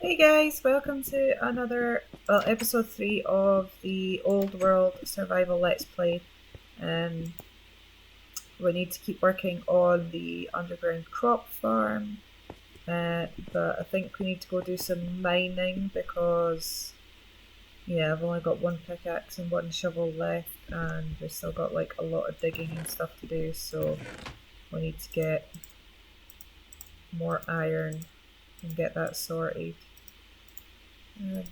Hey guys, welcome to another, episode 3 of the Old World Survival Let's Play. Um, we need to keep working on the underground crop farm, but I think we need to go do some mining because, yeah, I've only got one pickaxe and one shovel left, and we've still got like a lot of digging and stuff to do, so we need to get more iron and get that sorted.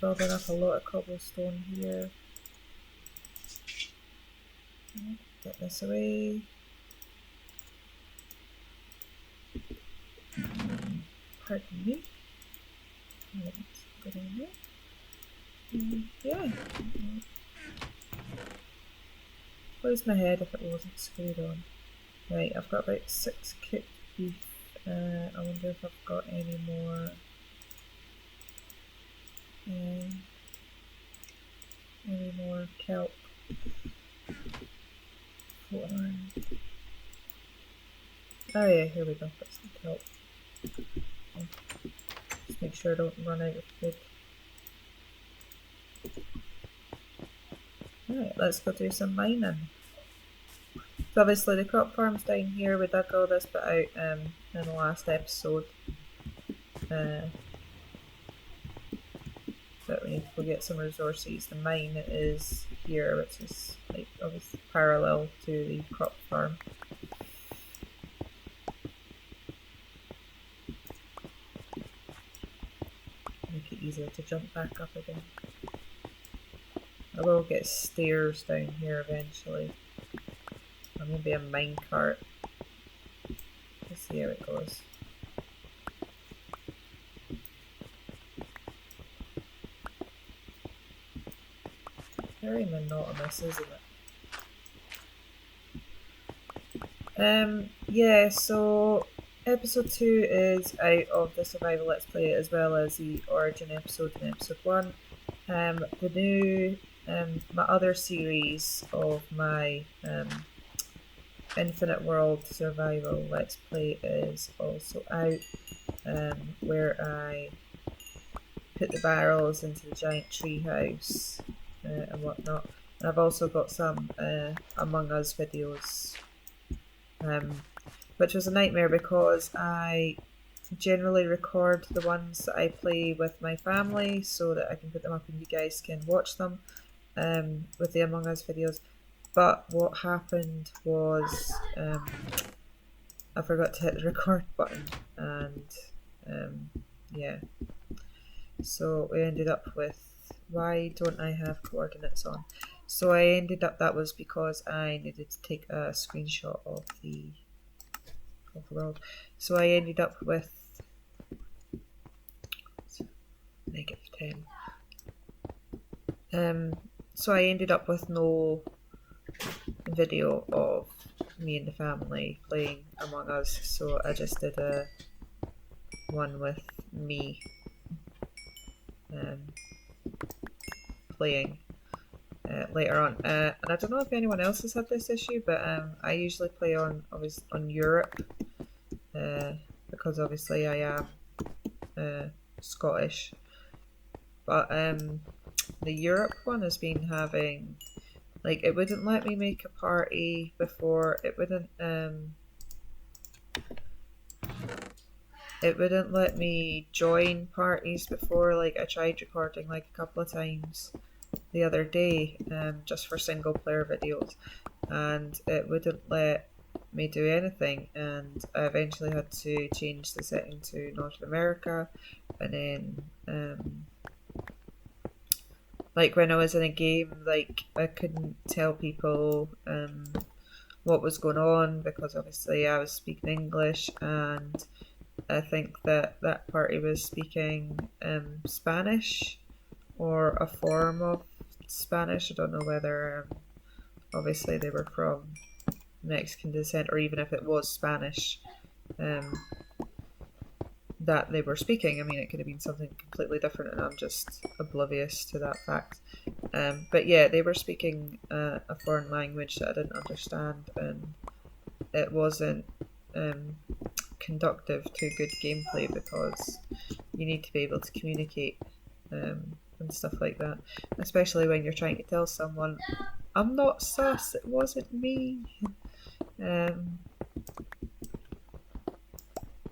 Building up a lot of cobblestone here. Get this away. Pardon me. Let's go down here. Yeah. Where's my head if it wasn't screwed on? Right, I've got about 6 cooked beef. I wonder if I've got any more. Any more kelp floating around. Oh yeah, here we go. Got some kelp. Just make sure I don't run out of food. Alright, let's go do some mining. So obviously the crop farm's down here. We dug all this bit out in the last episode. But we need to go get some resources. The mine is here, which is like obviously parallel to the crop farm. Make it easier to jump back up again. I will get stairs down here eventually. Or maybe a minecart. Let's see how it goes. Very monotonous, isn't it? Yeah, so episode 2 is out of the survival let's play as well as the origin episode in episode 1. The new, my other series of my Infinite World Survival Let's Play is also out, where I put the barrels into the giant tree house and whatnot. And I've also got some Among Us videos, which was a nightmare because I generally record the ones that I play with my family so that I can put them up and you guys can watch them with the Among Us videos. But what happened was I forgot to hit the record button, and yeah, so we ended up with, why don't I have coordinates on? So I ended up, that was because I needed to take a screenshot of the world. So I ended up with -10. So I ended up with no video of me and the family playing Among Us, so I just did a one with me playing later on. And I don't know if anyone else has had this issue, but I usually play on Europe because obviously I am Scottish. But the Europe one has been having, like, it wouldn't let me make a party before. It wouldn't let me join parties before. Like, I tried recording like a couple of times the other day just for single player videos, and it wouldn't let me do anything, and I eventually had to change the setting to North America. And then like when I was in a game, like I couldn't tell people what was going on because obviously I was speaking English, and I think that that party was speaking Spanish or a form of Spanish. I don't know whether obviously they were from Mexican descent or even if it was Spanish that they were speaking. I mean, it could have been something completely different and I'm just oblivious to that fact. But yeah, they were speaking a foreign language that I didn't understand, and it wasn't conductive to good gameplay because you need to be able to communicate and stuff like that, especially when you're trying to tell someone, I'm not sus, it wasn't me.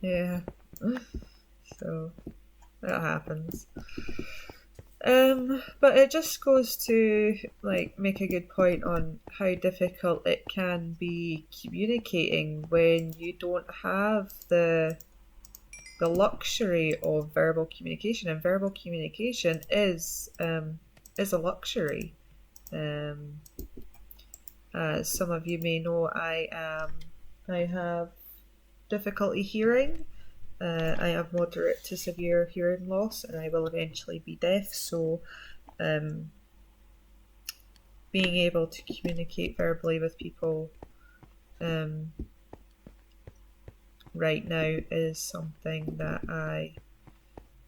Yeah, so that happens. But it just goes to like make a good point on how difficult it can be communicating when you don't have the luxury of verbal communication, and verbal communication is a luxury. Um, as some of you may know, I have difficulty hearing. I have moderate to severe hearing loss, and I will eventually be deaf. So, being able to communicate verbally with people right now is something that I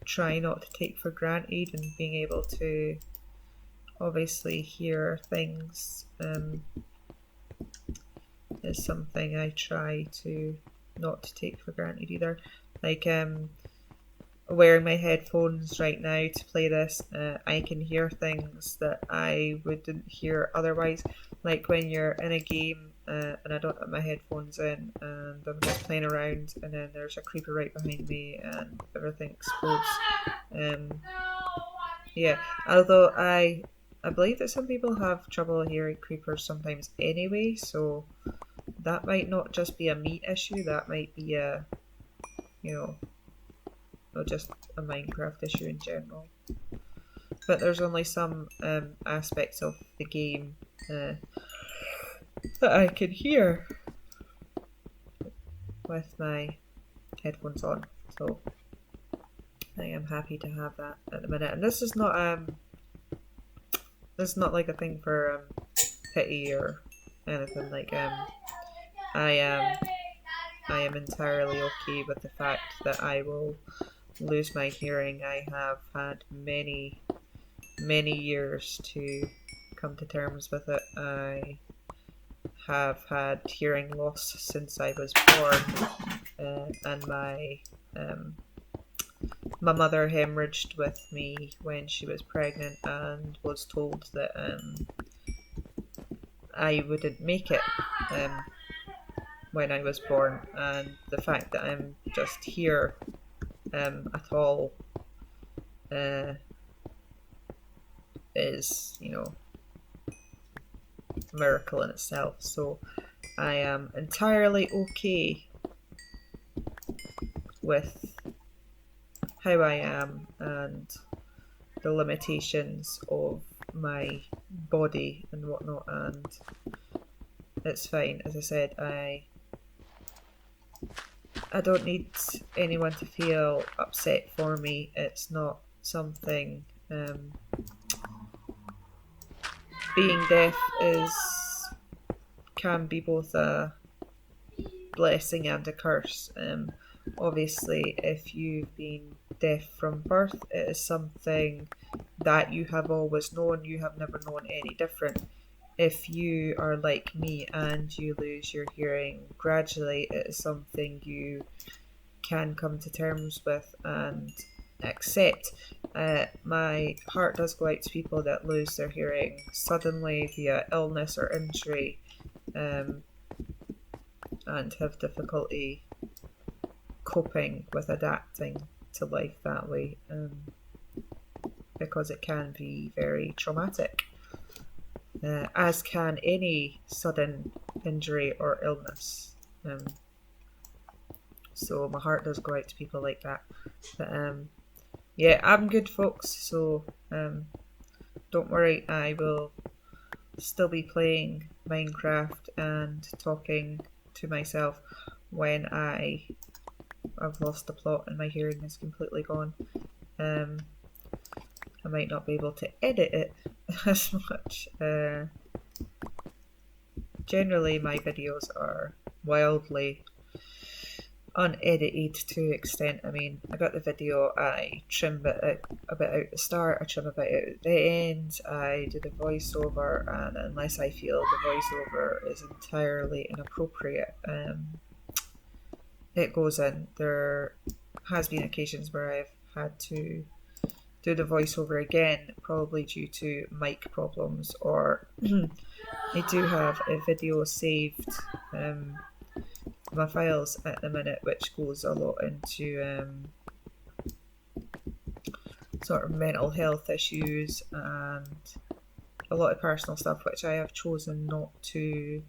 try not to take for granted, and being able to obviously hear things is something I try to not to take for granted either. Like wearing my headphones right now to play this, I can hear things that I wouldn't hear otherwise. Like when you're in a game and I don't have my headphones in and I'm just playing around, and then there's a creeper right behind me and everything explodes. Yeah, although I believe that some people have trouble hearing creepers sometimes anyway, so that might not just be a meat issue, that might be a, you know, or just a Minecraft issue in general. But there's only some aspects of the game that I can hear with my headphones on, so I am happy to have that at the minute. And this is not like a thing for pity or anything. Like I am entirely okay with the fact that I will lose my hearing. I have had many years to come to terms with it. I have had hearing loss since I was born, and my mother hemorrhaged with me when she was pregnant and was told that I wouldn't make it when I was born, and the fact that I'm just here at all is, you know, a miracle in itself. So I am entirely okay with how I am and the limitations of my body and whatnot, and it's fine. As I said, I don't need anyone to feel upset for me. It's not something. Being deaf can be both a blessing and a curse. Obviously, if you've been deaf from birth, it is something that you have always known. You have never known any different. If you are like me and you lose your hearing gradually, it is something you can come to terms with and accept. My heart does go out to people that lose their hearing suddenly via illness or injury, and have difficulty coping with adapting to life that way, because it can be very traumatic, as can any sudden injury or illness. So my heart does go out to people like that. But yeah, I'm good, folks, so don't worry, I will still be playing Minecraft and talking to myself when I've lost the plot and my hearing is completely gone. I might not be able to edit it as much. Generally, my videos are wildly unedited to extent. I mean, I got the video, I trim a bit out at the start, I trim a bit out at the end, I do the voiceover, and unless I feel the voiceover is entirely inappropriate, it goes in. There has been occasions where I've had to do the voiceover again, probably due to mic problems, or I do have a video saved, my files at the minute, which goes a lot into sort of mental health issues and a lot of personal stuff, which I have chosen not to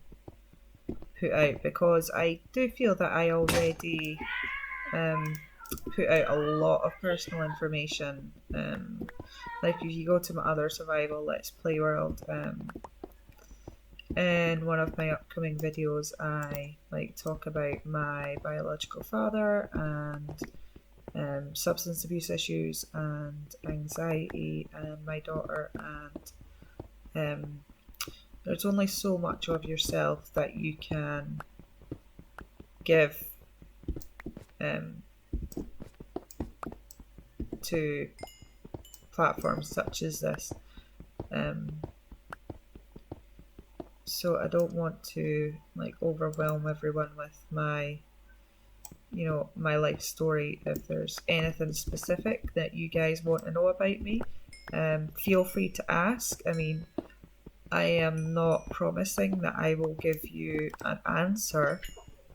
put out because I do feel that I already put out a lot of personal information. Like if you go to my other survival Let's Play world, in one of my upcoming videos I talk about my biological father and substance abuse issues and anxiety and my daughter, and there's only so much of yourself that you can give to platforms such as this. So I don't want to overwhelm everyone with my my life story. If there's anything specific that you guys want to know about me, feel free to ask. I mean, I am not promising that I will give you an answer,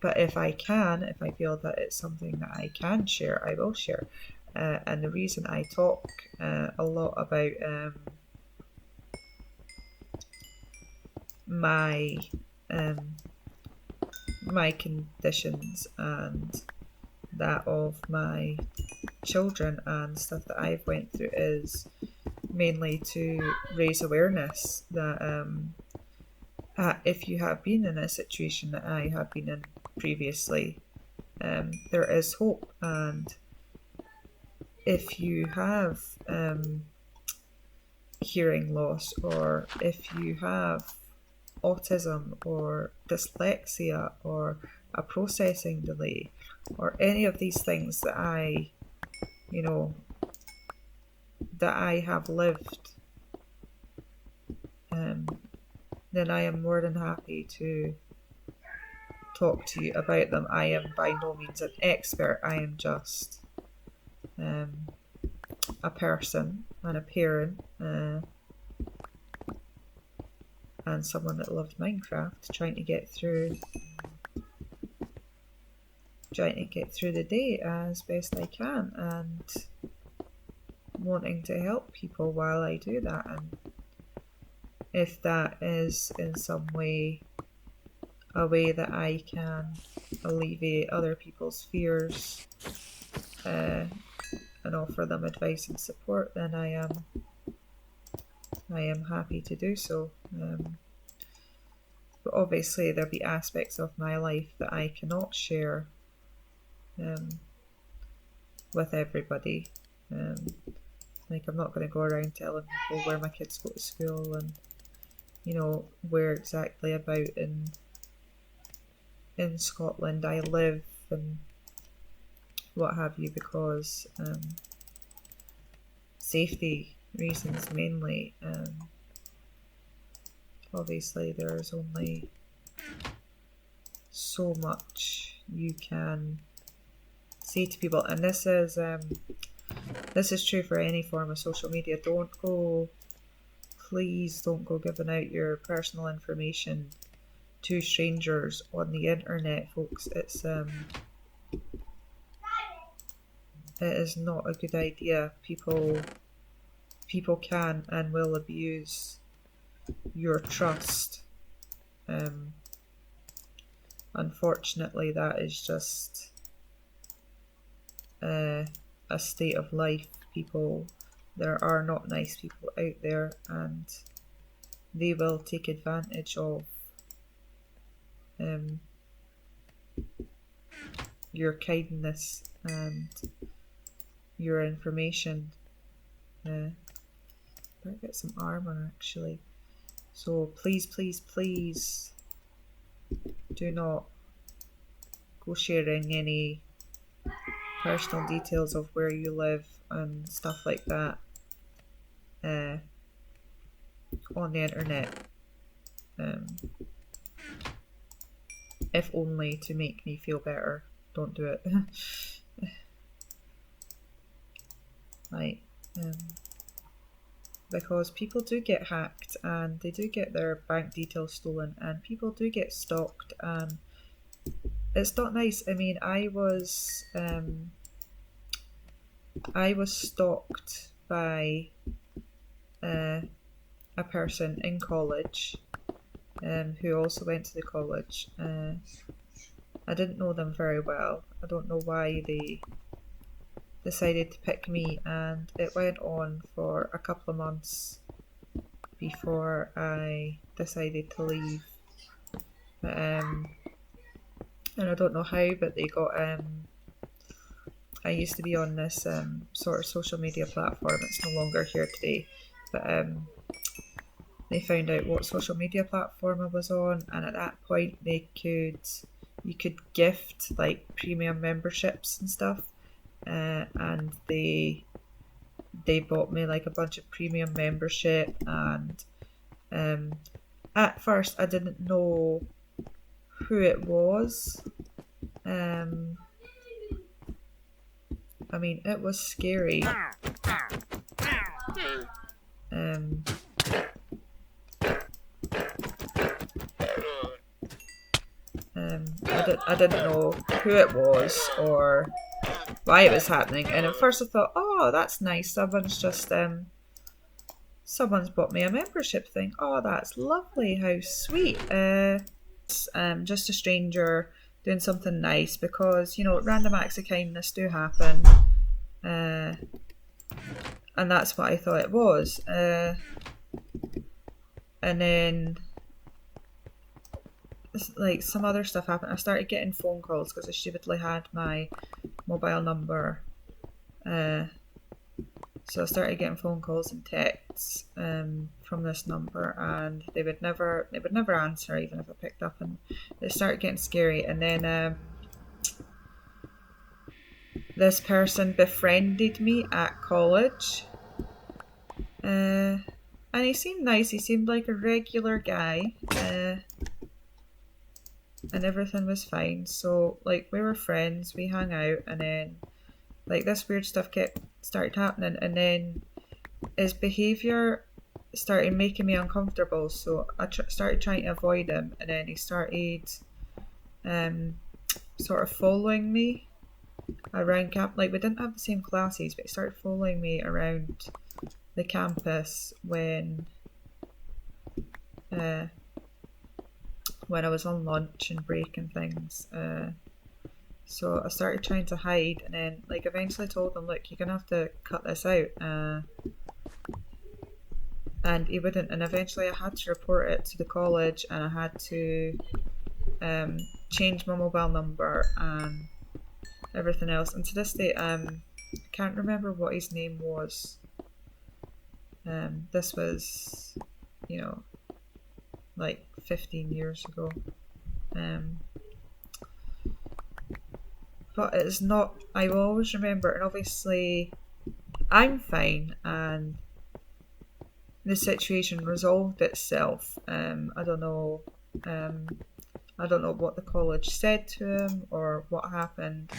but if I feel that it's something that I can share, I will share. And the reason I talk a lot about my my conditions and that of my children and stuff that I've went through is mainly to raise awareness that if you have been in a situation that I have been in previously, there is hope. And if you have hearing loss, or if you have autism or dyslexia or a processing delay or any of these things that I have lived, then I am more than happy to talk to you about them. I am by no means an expert. I am just a person and a parent and someone that loved Minecraft, trying to get through the day as best I can, and wanting to help people while I do that. And if that is in some way a way that I can alleviate other people's fears and offer them advice and support, then I am happy to do so. But obviously there'll be aspects of my life that I cannot share with everybody. I'm not going to go around telling people where my kids go to school and where exactly about in Scotland I live and what have you, because safety reasons mainly. Obviously there's only so much you can say to people, and this is true for any form of social media. Please don't go giving out your personal information to strangers on the internet, folks. It is not a good idea. People can and will abuse your trust. Unfortunately, that is just a state of life. There are not nice people out there, and they will take advantage of your kindness and your information. Better get some armor actually. So please, please, please do not go sharing any personal details of where you live and stuff like that on the internet, if only to make me feel better. Don't do it. like, because people do get hacked and they do get their bank details stolen and people do get stalked, and it's not nice. I mean, I was stalked by a person in college who also went to the college. I didn't know them very well. I don't know why they decided to pick me, and it went on for a couple of months before I decided to leave. But, and I don't know how, but they got. I used to be on this sort of social media platform. It's no longer here today, but they found out what social media platform I was on, and at that point you could gift like premium memberships and stuff, and they bought me like a bunch of premium membership, and at first I didn't know who it was. I mean, it was scary. I didn't know who it was or why it was happening, and at first I thought, oh, that's nice, someone's bought me a membership thing. Oh, that's lovely, how sweet. Just a stranger doing something nice, because, you know, random acts of kindness do happen, and that's what I thought it was. And then like some other stuff happened. I started getting phone calls because I stupidly had my mobile number. So I started getting phone calls and texts from this number, and they would never answer even if I picked up, and it started getting scary. And then this person befriended me at college, and he seemed nice. He seemed like a regular guy, and everything was fine. So like we were friends, we hung out, and then like this weird stuff started happening, and then his behaviour started making me uncomfortable. So I started trying to avoid him, and then he started sort of following me around camp. Like we didn't have the same classes, but he started following me around the campus when I was on lunch and break and things. So I started trying to hide, and then like eventually told him, look, you're gonna have to cut this out. And he wouldn't, and eventually I had to report it to the college, and I had to change my mobile number and everything else. And to this day, I can't remember what his name was. This was, you know, like 15 years ago. But it's not, I will always remember, and obviously I'm fine, and the situation resolved itself. I don't know what the college said to him or what happened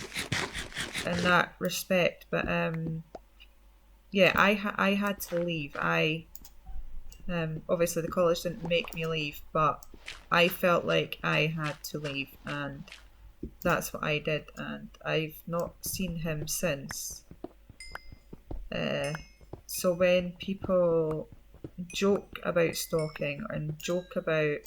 in that respect, but yeah, I had to leave. Obviously the college didn't make me leave, but I felt like I had to leave, and that's what I did, and I've not seen him since. So when people joke about stalking and joke about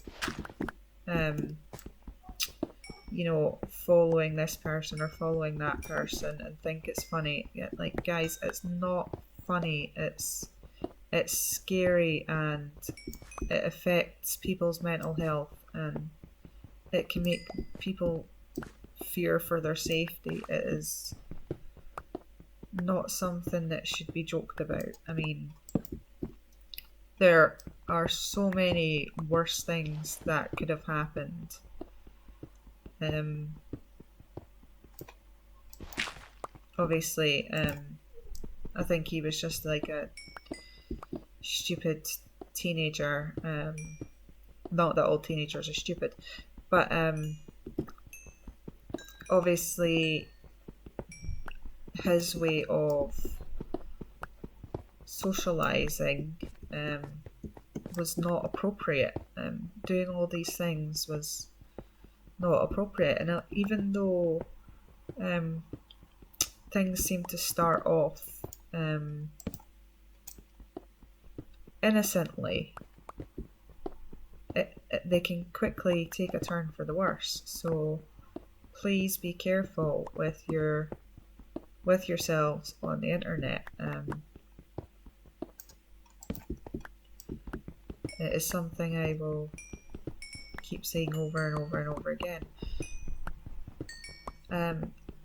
you know, following this person or following that person and think it's funny, yeah, like guys, it's not funny. It's scary, and it affects people's mental health, and it can make people fear for their safety. It is not something that should be joked about. I mean, there are so many worse things that could have happened. Obviously, I think he was just like a stupid teenager. Not that all teenagers are stupid, but obviously his way of socializing was not appropriate. Doing all these things was not appropriate, and even though things seem to start off innocently, they can quickly take a turn for the worse. So please be careful with yourselves on the internet. It is something I will keep saying over and over and over again.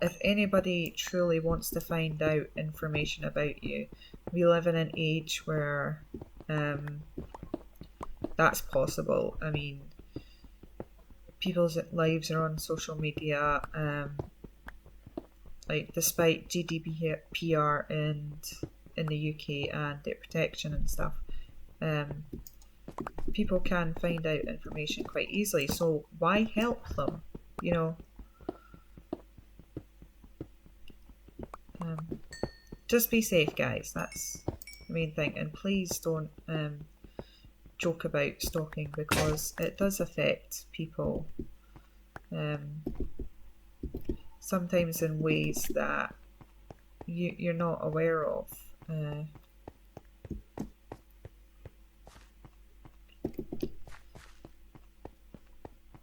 If anybody truly wants to find out information about you, we live in an age where that's possible. I mean, people's lives are on social media. Like, despite GDPR in the UK and data protection and stuff, people can find out information quite easily. So why help them? You know, just be safe, guys. That's the main thing. And please don't joke about stalking, because it does affect people. Sometimes in ways that you're not aware of.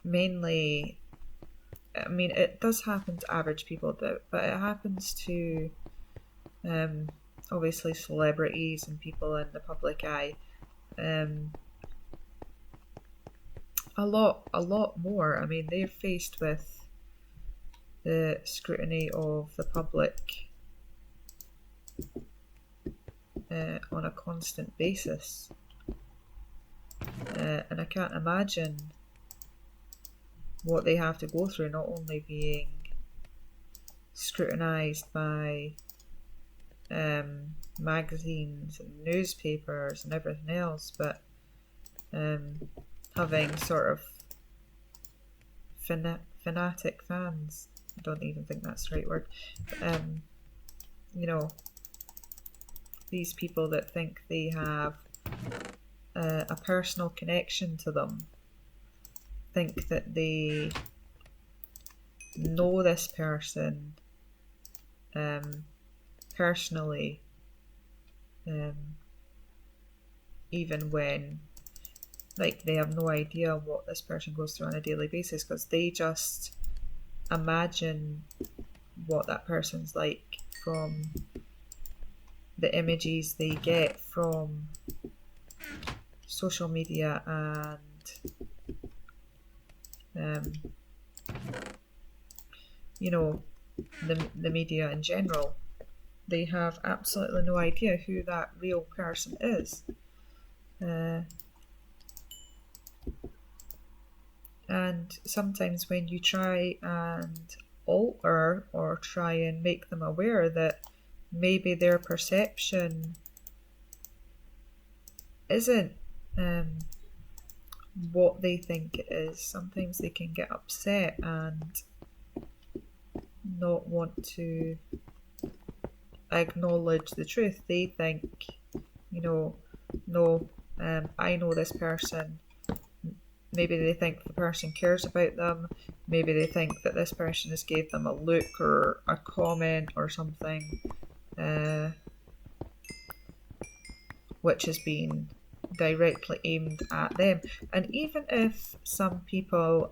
Mainly, I mean, it does happen to average people, but it happens to obviously celebrities and people in the public eye a lot more. I mean, they're faced with the scrutiny of the public on a constant basis, and I can't imagine what they have to go through, not only being scrutinized by magazines and newspapers and everything else, but having sort of fanatic fans. I don't even think that's the right word. You know, these people that think they have a personal connection to them, think that they know this person personally, even when, like, they have no idea what this person goes through on a daily basis, because they just imagine what that person's like from the images they get from social media and you know, the media in general. They have absolutely no idea who that real person is. And sometimes when you try and alter or try and make them aware that maybe their perception isn't what they think it is, sometimes they can get upset and not want to acknowledge the truth. They think, you know, no, I know this person. Maybe they think the person cares about them. Maybe they think that this person has gave them a look or a comment or something, which has been directly aimed at them. And even if some people,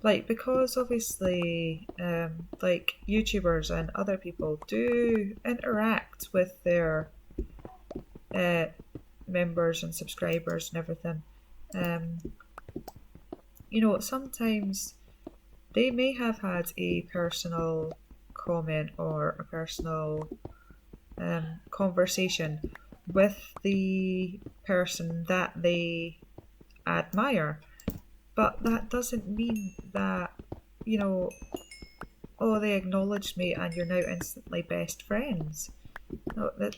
like, because obviously, like, YouTubers and other people do interact with their members and subscribers and everything, you know, sometimes they may have had a personal comment or a personal conversation with the person that they admire, but that doesn't mean that, you know, oh, they acknowledged me and you're now instantly best friends. No, that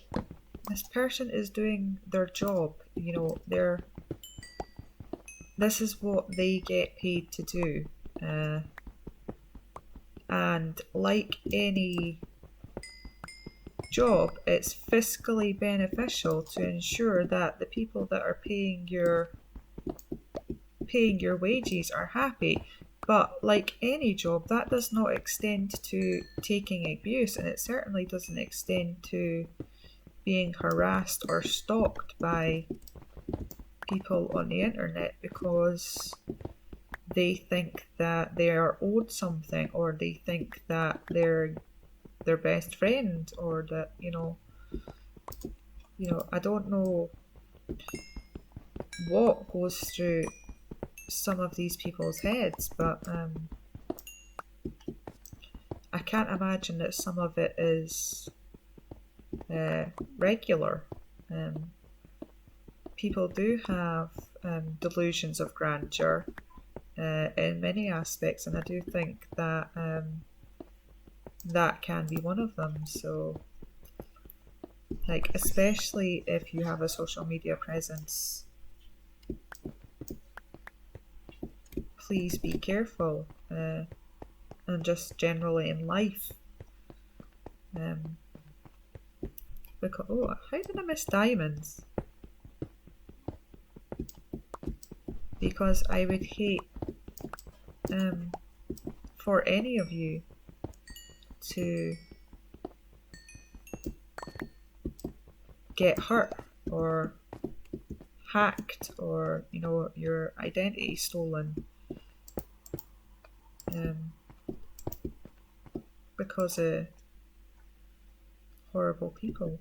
this person is doing their job. You know, this is what they get paid to do, and like any job, it's fiscally beneficial to ensure that the people that are paying your wages are happy. But like any job, that does not extend to taking abuse, and it certainly doesn't extend to being harassed or stalked by people on the internet because they think that they are owed something, or they think that they're their best friend, or that I don't know what goes through some of these people's heads, but I can't imagine that some of it is regular. People do have delusions of grandeur in many aspects, and I do think that that can be one of them. So, like, especially if you have a social media presence, please be careful, and just generally in life. Because, oh, how did I miss diamonds? Because I would hate for any of you to get hurt or hacked, or your identity stolen because of horrible people.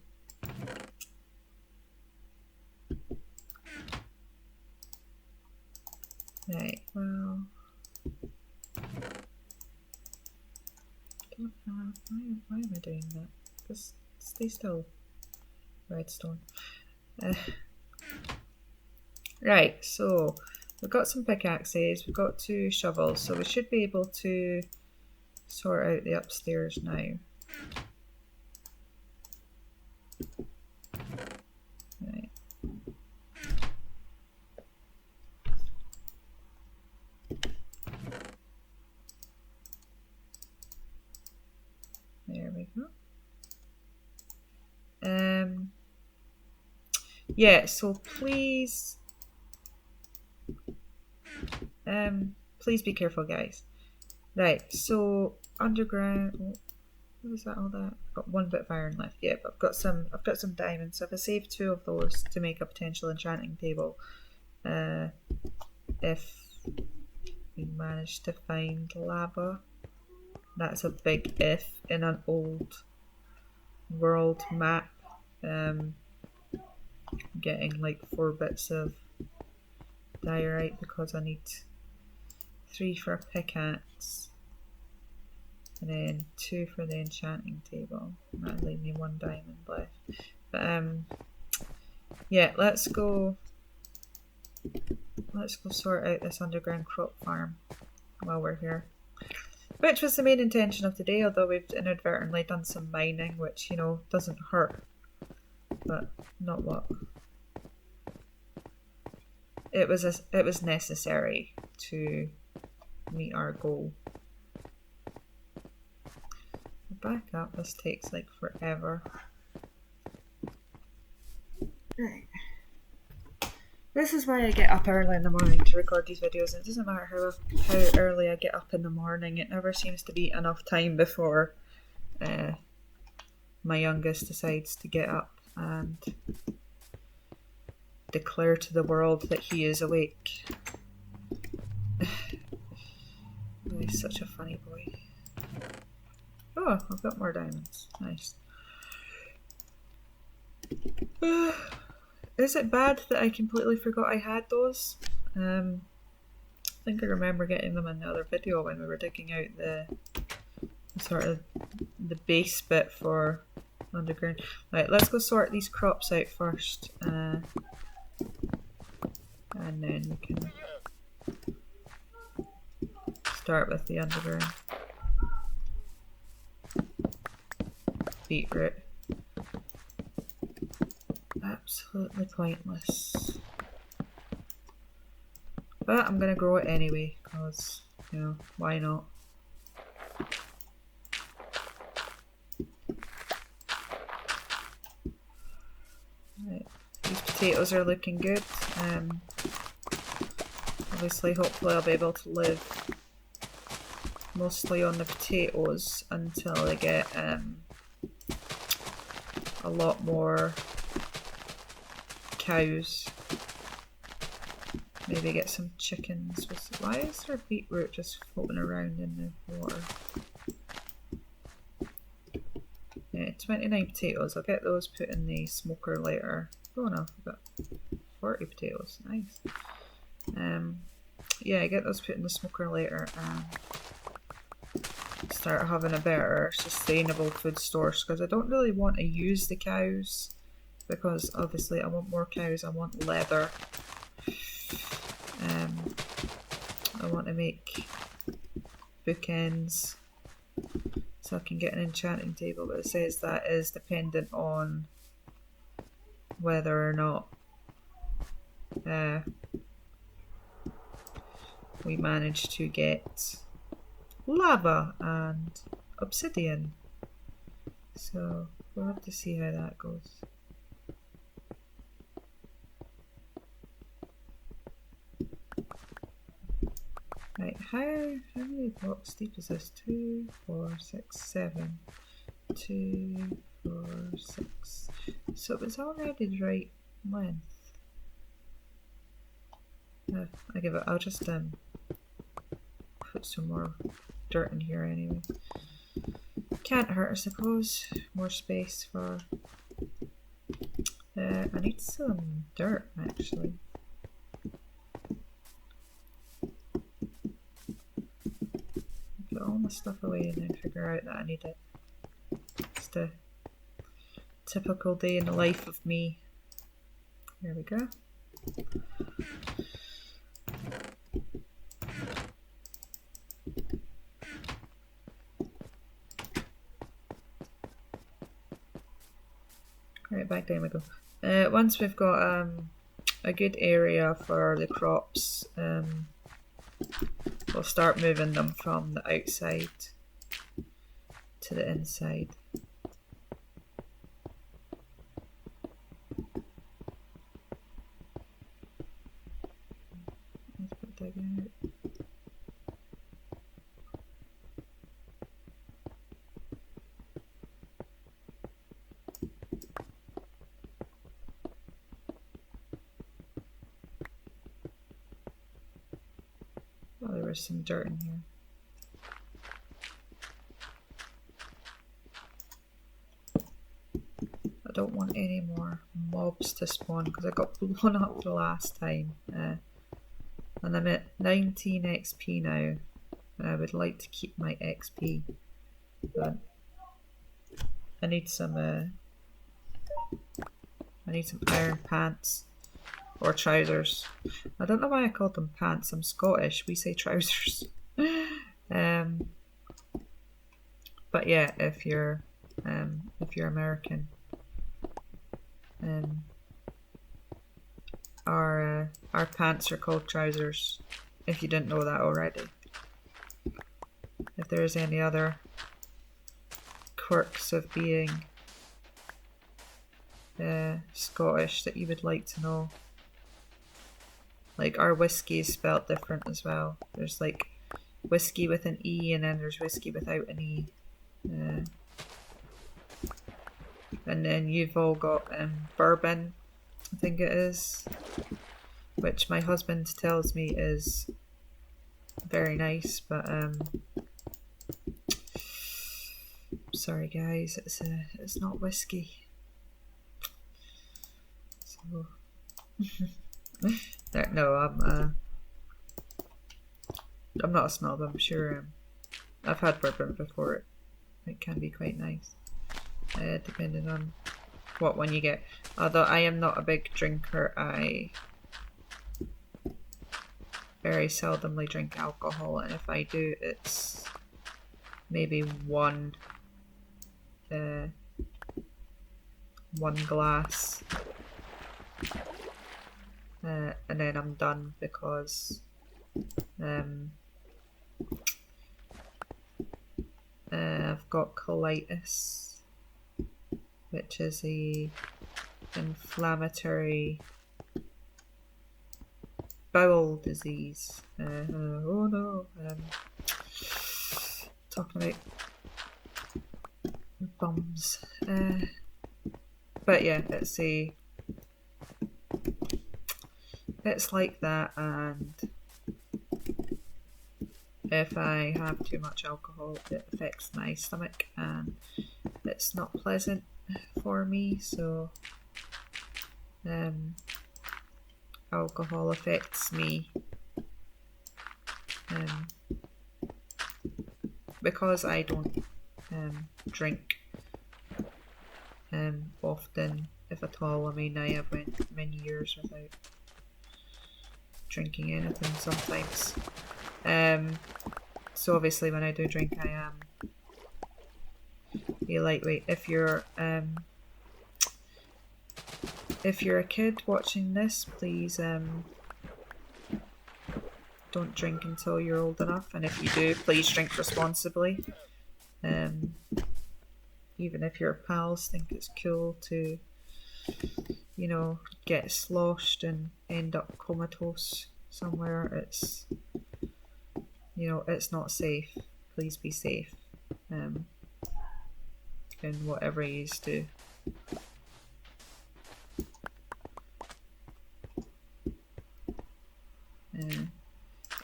Right, well, don't have, why am I doing that? Just stay still, redstone. Right, so we've got some pickaxes, we've got 2 shovels, so we should be able to sort out the upstairs now. Right. There we go. Yeah, so please please be careful, guys. Right, so underground, what was that, all that? I've got 1 bit of iron left. Yeah, but I've got some diamonds, so if I save 2 of those to make a potential enchanting table, if we manage to find lava, that's a big if in an old world map. Getting like 4 bits of diorite because I need 3 for a pickaxe and then 2 for the enchanting table. That'll leave me 1 diamond left. But yeah, let's go sort out this underground crop farm while we're here. Which was the main intention of today, although we've inadvertently done some mining, which, doesn't hurt. But not what. It was necessary to meet our goal. Back up, this takes like forever. Right. This is why I get up early in the morning to record these videos. It doesn't matter how early I get up in the morning, it never seems to be enough time before my youngest decides to get up and declare to the world that he is awake. Oh, he's such a funny boy. Oh, I've got more diamonds. Nice. Is it bad that I completely forgot I had those? I think I remember getting them in the other video when we were digging out the sort of the base bit for underground. Right, let's go sort these crops out first. And then we can start with the underground. Beetroot. Absolutely pointless. But I'm gonna grow it anyway, because, why not? potatoes are looking good. Obviously, hopefully I'll be able to live mostly on the potatoes until I get a lot more cows. Maybe get some chickens. Why is there beetroot just floating around in the water? Yeah, 29 potatoes. I'll get those put in the smoker later. Oh no, I've got 40 potatoes. Nice. Yeah, get those put in the smoker later and start having a better sustainable food source, because I don't really want to use the cows, because obviously I want more cows. I want leather. I want to make bookends so I can get an enchanting table, but it says that is dependent on whether or not we manage to get lava and obsidian. So we'll have to see how that goes. Right, how many blocks deep is this? 2, 4, 6, 7. 2, 4, 6. So it's already the right length. I give it. I'll just put some more dirt in here anyway. Can't hurt, I suppose. More space for. I need some dirt actually. Put all my stuff away and then figure out that I need it. Just a typical day in the life of me. There we go. Right, back down we go. Once we've got a good area for the crops, we'll start moving them from the outside to the inside. Let's put that out. Oh, there was some dirt in here. I don't want any more mobs to spawn because I got blown up the last time. And I'm at 19 XP now. And I would like to keep my XP. But I need some iron pants. Or trousers. I don't know why I called them pants. I'm Scottish. We say trousers. But yeah, if you're American, our pants are called trousers. If you didn't know that already. If there's any other quirks of being Scottish that you would like to know. Like our whiskey is spelled different as well. There's like whiskey with an E and then there's whiskey without an E. And then you've all got bourbon, I think it is, which my husband tells me is very nice, but sorry guys, it's not whiskey. So no, I'm not a snob. I'm sure I've had bourbon before. It can be quite nice, depending on what one you get. Although I am not a big drinker, I very seldomly drink alcohol, and if I do, it's maybe one glass. And then I'm done because I've got colitis, which is a inflammatory bowel disease. Oh no. Talking about bums. But yeah, it's like that, and if I have too much alcohol, it affects my stomach, and it's not pleasant for me. So alcohol affects me because I don't drink often, if at all. I mean, I have went many years without drinking anything sometimes. So obviously when I do drink, I am a lightweight. If you're a kid watching this, please don't drink until you're old enough, and if you do, please drink responsibly. Even if your pals think it's cool to, get sloshed and end up comatose somewhere, it's not safe. Please be safe in whatever you do.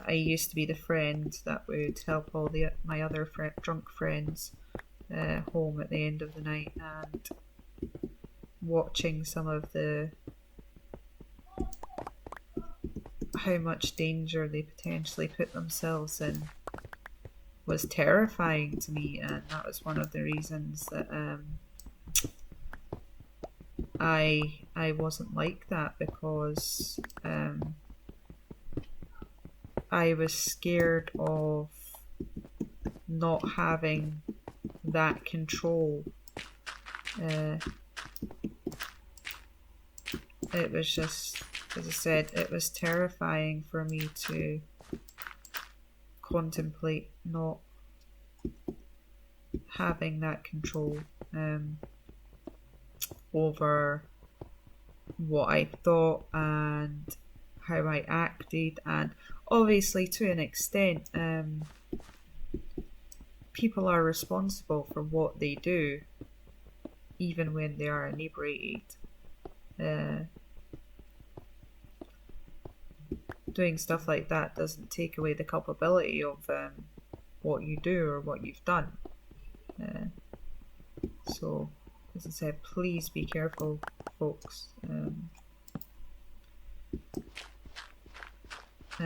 I used to be the friend that would help all my other drunk friends home at the end of the night, and watching some of how much danger they potentially put themselves in was terrifying to me, and that was one of the reasons that I wasn't like that, because I was scared of not having that control. It was just, as I said, it was terrifying for me to contemplate not having that control over what I thought and how I acted, and obviously to an extent people are responsible for what they do even when they are inebriated. Doing stuff like that doesn't take away the culpability of what you do or what you've done. So, as I said, please be careful, folks. And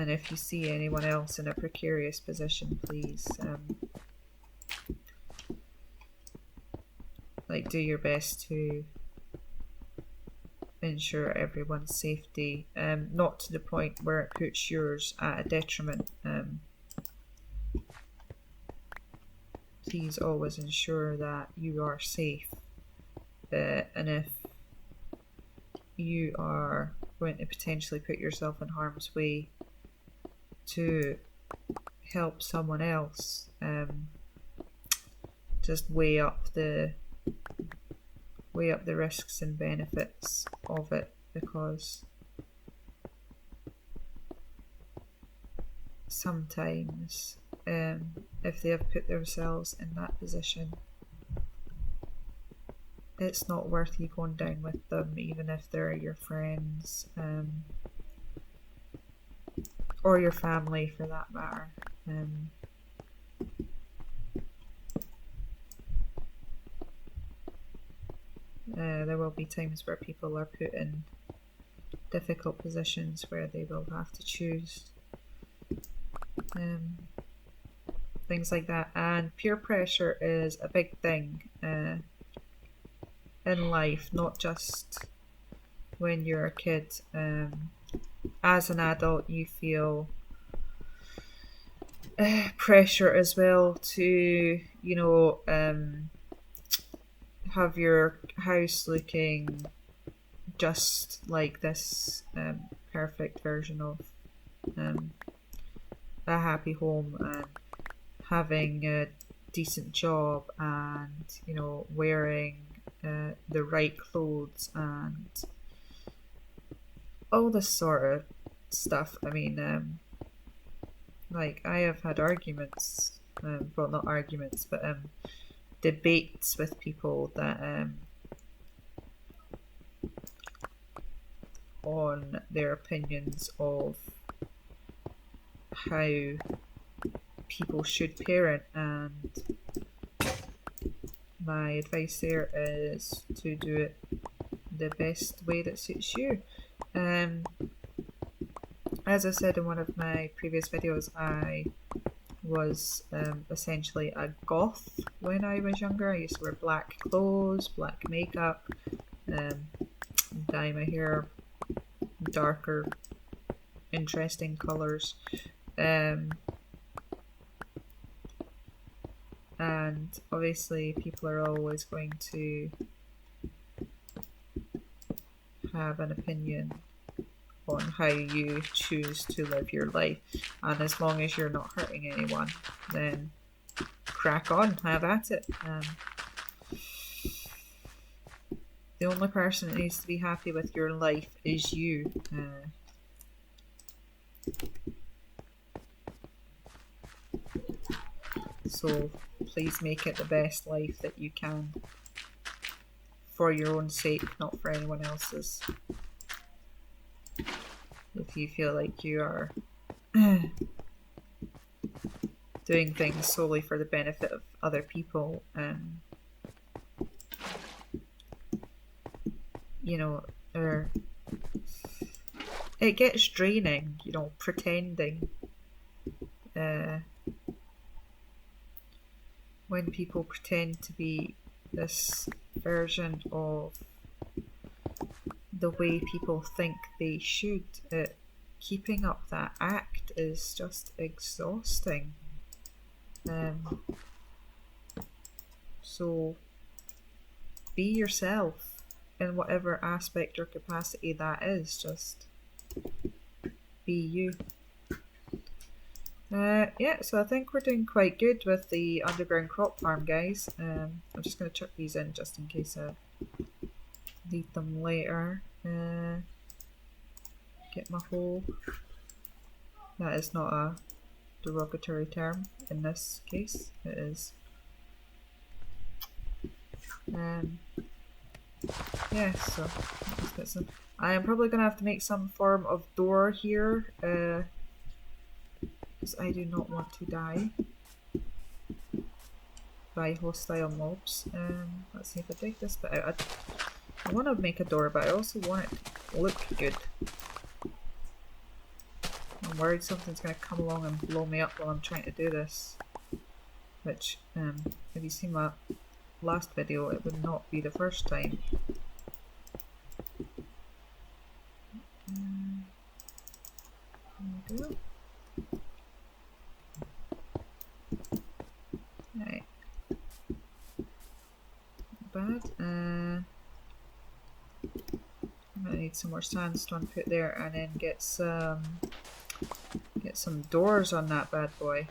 if you see anyone else in a precarious position, please do your best to ensure everyone's safety, not to the point where it puts yours at a detriment. Please always ensure that you are safe, and if you are going to potentially put yourself in harm's way to help someone else, just weigh up the risks and benefits of it, because sometimes if they have put themselves in that position, it's not worth you going down with them, even if they're your friends or your family for that matter. There will be times where people are put in difficult positions where they will have to choose things like that, and peer pressure is a big thing in life, not just when you're a kid. As an adult, you feel pressure as well to have your house looking just like this perfect version of a happy home, and having a decent job, and wearing the right clothes, and all this sort of stuff. I mean, like I have had arguments, well, not arguments, but debates with people that on their opinions of how people should parent, and my advice there is to do it the best way that suits you. As I said in one of my previous videos, I was essentially a goth when I was younger. I used to wear black clothes, black makeup, dye my hair darker, interesting colours. And obviously people are always going to have an opinion on how you choose to live your life, and as long as you're not hurting anyone, then crack on, have at it. The only person that needs to be happy with your life is you. So please make it the best life that you can, for your own sake, not for anyone else's. If you feel like you are doing things solely for the benefit of other people, you know, it gets draining, you know, pretending. When people pretend to be this version of the way people think they should, keeping up that act is just exhausting. So be yourself in whatever aspect or capacity that is. Just be you. Yeah, so I think we're doing quite good with the underground crop farm, guys. I'm just going to chuck these in just in case I need them later. Get my hole. That is not a derogatory term in this case. It is. Yeah, so let's get some. I am probably going to have to make some form of door here, because I do not want to die by hostile mobs. Let's see if I take this bit out. I want to make a door, but I also want it to look good. I'm worried something's going to come along and blow me up while I'm trying to do this. Which, if you see my last video, it would not be the first time. There we go. Right. Not bad. I'm gonna need some more sandstone put there, and then get some doors on that bad boy.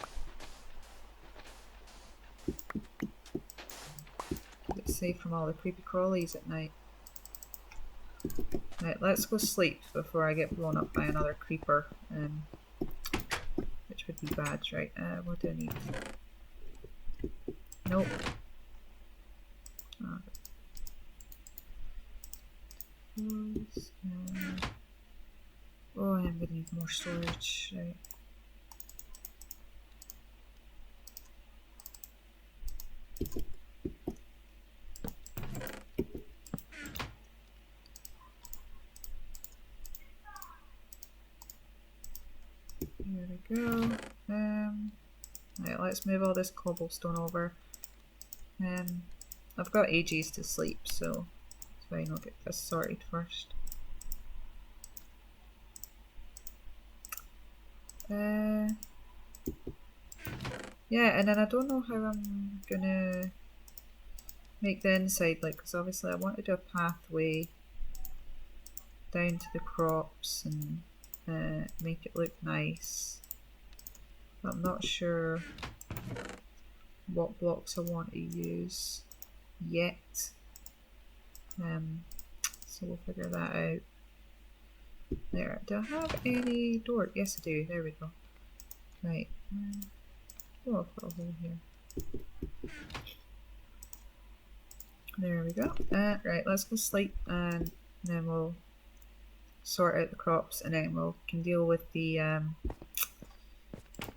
Keep it safe from all the creepy crawlies at night. Right, let's go sleep before I get blown up by another creeper, which would be bad. Right, what do I need? Nope. Oh, I'm gonna need more storage. Right. There we go. Right, let's move all this cobblestone over. I've got ages to sleep, so it's fine. I'll get this sorted first. Yeah, and then I don't know how I'm gonna make the inside, like, because obviously I want to do a pathway down to the crops and make it look nice. But I'm not sure what blocks I want to use yet. So we'll figure that out. There. Do I have any door? Yes, I do. There we go. Right. Oh, I've got a hole here. There we go. Right, let's go sleep and then we'll sort out the crops and then we can deal with the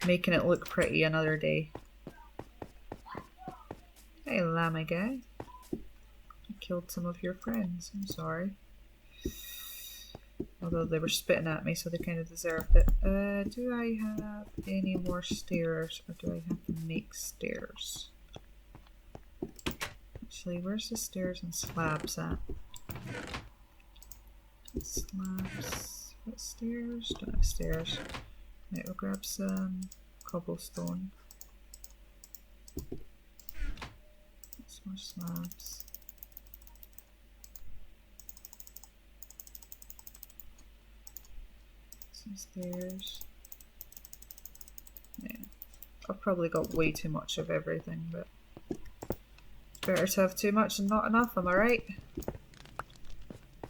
making it look pretty another day. Hey, llama guy. I killed some of your friends. I'm sorry. Although they were spitting at me, so they kind of deserved it. Do I have any more stairs, or do I have to make stairs? Actually, where's the stairs and slabs at? Slabs. What stairs? Don't have stairs. Right, we'll grab some cobblestone. Some more slabs. Some stairs. Yeah. I've probably got way too much of everything, but better to have too much than not enough, am I right?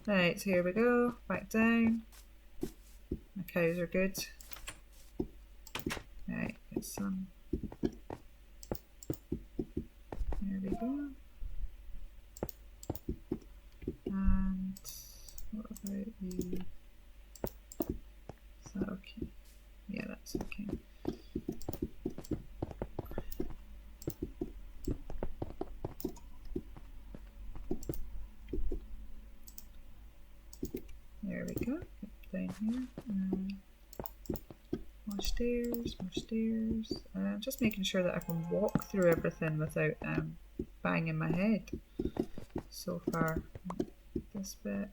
Right, so here we go. Back down. My cows are good. Right, get some. There we go. And what about the... Is that okay? Yeah, that's okay. There we go. Down here. More stairs, more stairs. Just making sure that I can walk through everything without banging my head. So far, this bit.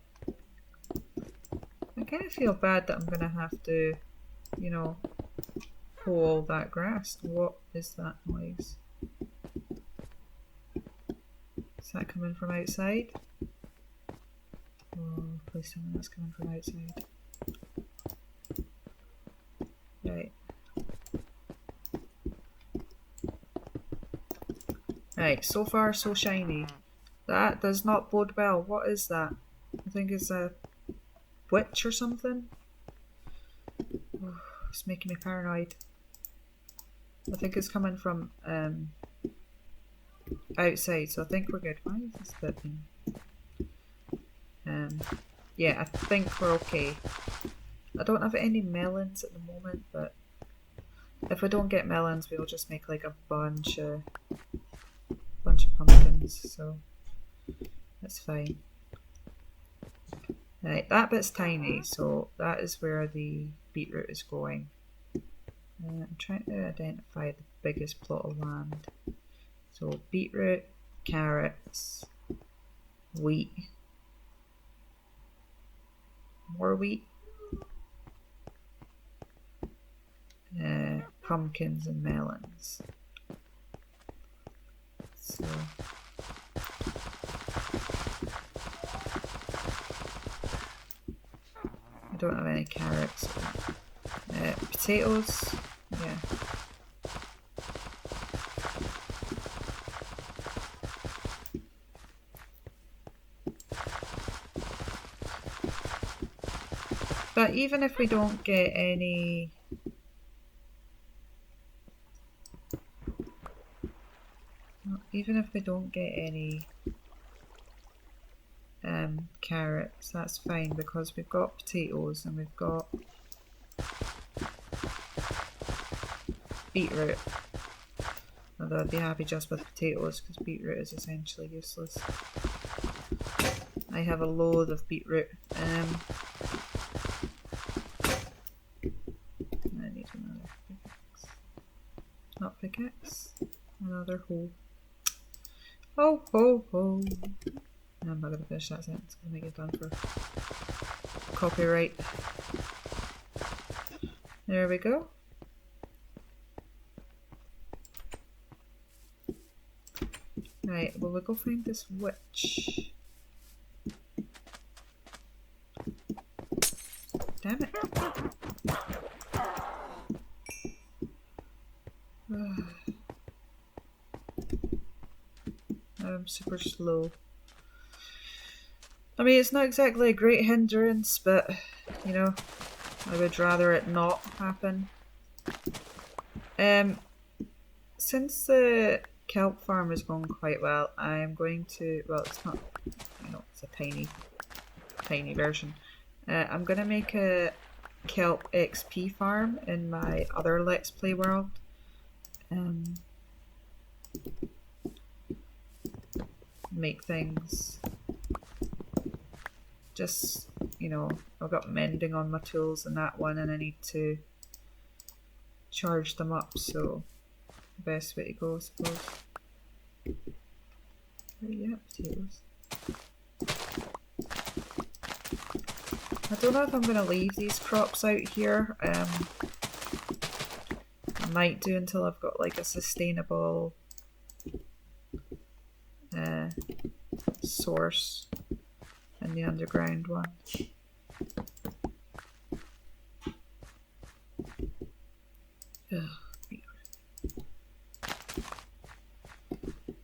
I kind of feel bad that I'm gonna have to, you know, pull all that grass. What is that noise? Is that coming from outside? Oh, please tell me that's coming from outside. Right. Right, so far so shiny. That does not bode well. What is that? I think it's a witch or something. Oh, it's making me paranoid. I think it's coming from outside, so I think we're good. Why is this bit yeah, I think we're okay. I don't have any melons at the moment, but if we don't get melons, we'll just make like a bunch of pumpkins, so that's fine. Right, that bit's tiny, so that is where the beetroot is going. I'm trying to identify the biggest plot of land. So beetroot, carrots, wheat, more wheat, pumpkins and melons. So I don't have any carrots. Potatoes, yeah. But even if we don't get any carrots, that's fine because we've got potatoes and we've got beetroot. Although I'd be happy just with potatoes because beetroot is essentially useless. I have a load of beetroot. I need another pickaxe. Not pickaxe, another hoe. Ho ho ho. No, I'm not going to finish that sentence. I'm going to make it done for copyright. There we go. Right, well, we'll go find this witch. Damn it. I'm super slow. I mean, it's not exactly a great hindrance, but you know, I would rather it not happen. Since the kelp farm is going quite well, I am going to, well, it's not, you know, it's a tiny version. I'm going to make a kelp XP farm in my other Let's Play world. Make things just, you know, I've got mending on my tools in that one and I need to charge them up, so the best way to go, I suppose. Oh yeah, potatoes. I don't know if I'm going to leave these crops out here. I might do until I've got like a sustainable source in the underground one.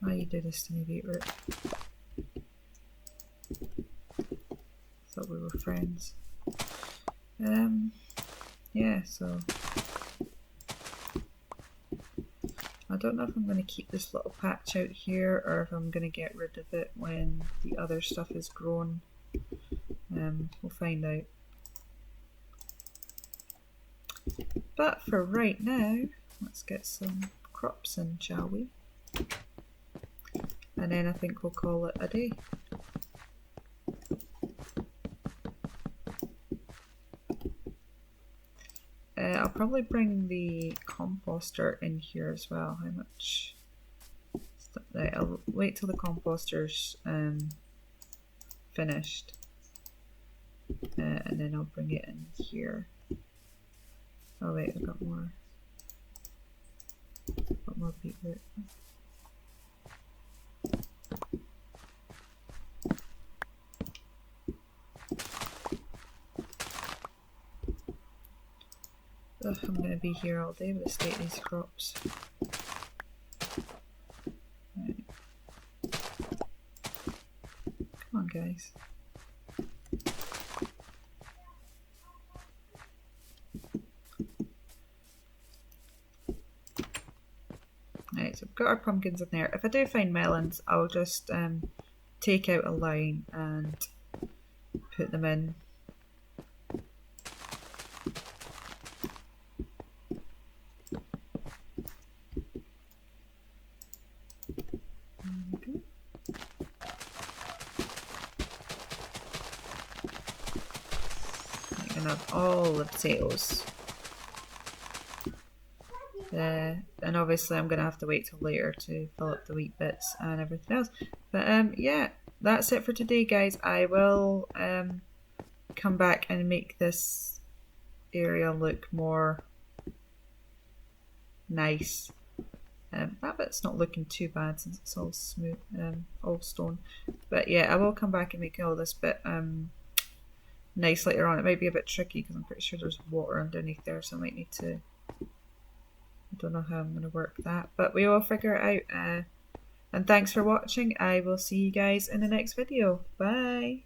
Why you do this to me, beetroot? Thought we were friends. Yeah, so I don't know if I'm going to keep this little patch out here or if I'm going to get rid of it when the other stuff is grown. We'll find out. But for right now, let's get some crops in, shall we? And then I think we'll call it a day. I'll probably bring the composter in here as well. How much? Right, I'll wait till the composter's finished. And then I'll bring it in here. Oh wait, I've got more. Beetroot. Ugh, I'm going to be here all day with the state of these crops. Right. Come on, guys. Right, so we've got our pumpkins in there. If I do find melons, I'll just take out a line and put them in. Have all the potatoes. And obviously I'm going to have to wait till later to fill up the wheat bits and everything else. But yeah, that's it for today, guys. I will come back and make this area look more nice. That bit's not looking too bad since it's all smooth, all stone. But yeah, I will come back and make all this bit nice later on. It might be a bit tricky because I'm pretty sure there's water underneath there, so I might need to, I don't know how I'm going to work that, but we will figure it out. And thanks for watching. I will see you guys in the next video. Bye.